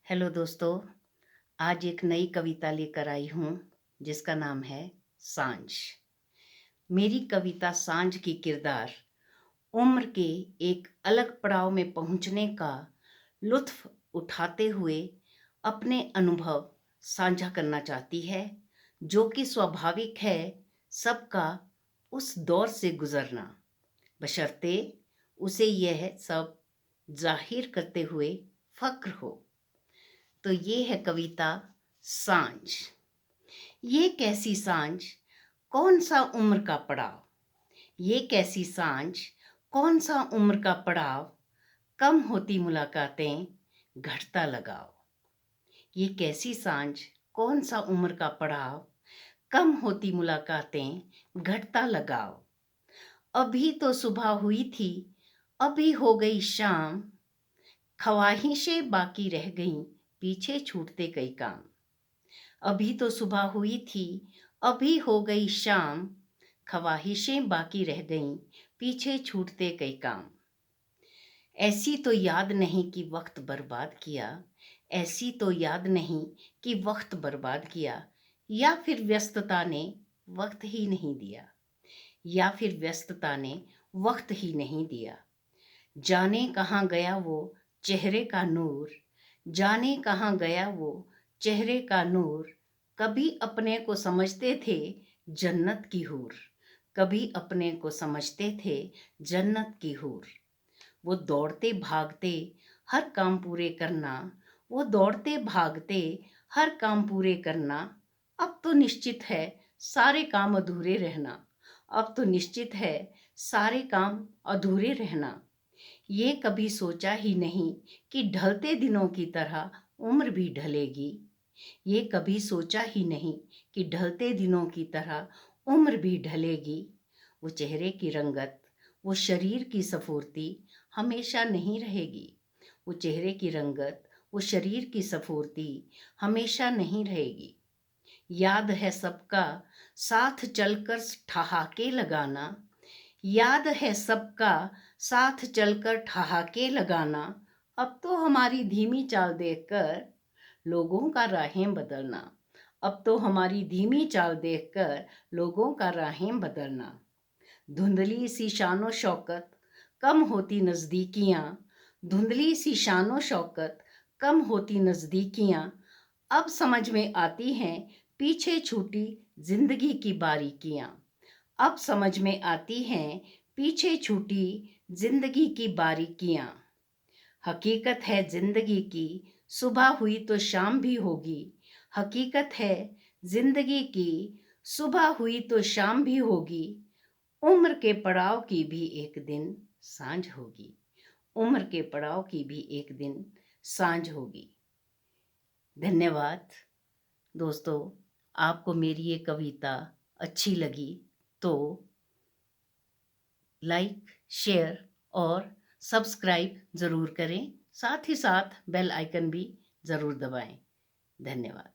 Hello दोस्तों, आज एक नई कविता लेकर आई हूँ जिसका नाम है सांझ। मेरी कविता सांझ की किरदार उम्र के एक अलग पड़ाव में पहुँचने का लुत्फ़ उठाते हुए अपने अनुभव साझा करना चाहती है, जो कि स्वाभाविक है सबका उस दौर से गुज़रना, बशर्ते उसे यह सब ज़ाहिर करते हुए फ़क्र हो। तो ये है कविता सांझ। ये कैसी सांझ, कौन सा उम्र का पड़ाव। ये कैसी सांझ, कौन सा उम्र का पड़ाव, कम होती मुलाकातें, घटता लगाव। ये कैसी सांझ, कौन सा उम्र का पड़ाव, कम होती मुलाकातें, घटता लगाव। अभी तो सुबह हुई थी, अभी हो गई शाम, ख्वाहिशें बाकी रह गईं, पीछे छूटते कई काम। अभी तो सुबह हुई थी, अभी हो गई शाम, ख्वाहिशें बाकी रह गईं, पीछे छूटते कई काम। ऐसी तो याद नहीं कि वक्त बर्बाद किया, ऐसी तो याद नहीं कि वक्त बर्बाद किया, या फिर व्यस्तता ने वक्त ही नहीं दिया, या फिर व्यस्तता ने वक्त ही नहीं दिया। जाने कहाँ गया वो चेहरे का नूर, जाने कहाँ गया वो चेहरे का नूर। कभी अपने को समझते थे जन्नत की हूर, कभी अपने को समझते थे जन्नत की हूर। वो दौड़ते भागते हर काम पूरे करना, वो दौड़ते भागते हर काम पूरे करना। अब तो निश्चित है सारे काम अधूरे रहना, अब तो निश्चित है सारे काम अधूरे रहना। ये कभी सोचा ही नहीं कि ढलते दिनों की तरह उम्र भी ढलेगी। ये कभी सोचा ही नहीं कि ढलते दिनों की तरह उम्र भी ढलेगी। वो चेहरे की रंगत, वो शरीर की स्फूर्ति हमेशा नहीं रहेगी। वो चेहरे की रंगत, वो शरीर की स्फूर्ति हमेशा नहीं रहेगी। याद है सबका साथ चलकर ठहाके लगाना, याद है सबका साथ चलकर ठहाके लगाना। अब तो हमारी धीमी चाल देखकर लोगों का राहें बदलना, अब तो हमारी धीमी चाल देखकर लोगों का राहें बदलना। धुंधली सी शानो शौकत, कम होती नज़दीकियाँ, धुंधली सी शानो शौकत, कम होती नज़दीकियाँ। अब समझ में आती हैं पीछे छूटी जिंदगी की बारीकियाँ, अब समझ में आती हैं पीछे छूटी जिंदगी की बारीकियाँ। हकीकत है जिंदगी की सुबह हुई तो शाम भी होगी, हकीकत है जिंदगी की सुबह हुई तो शाम भी होगी। उम्र के पड़ाव की भी एक दिन सांझ होगी, उम्र के पड़ाव की भी एक दिन सांझ होगी। धन्यवाद दोस्तों, आपको मेरी ये कविता अच्छी लगी तो लाइक, शेयर और सब्सक्राइब ज़रूर करें। साथ ही साथ बेल आइकन भी ज़रूर दबाएं। धन्यवाद।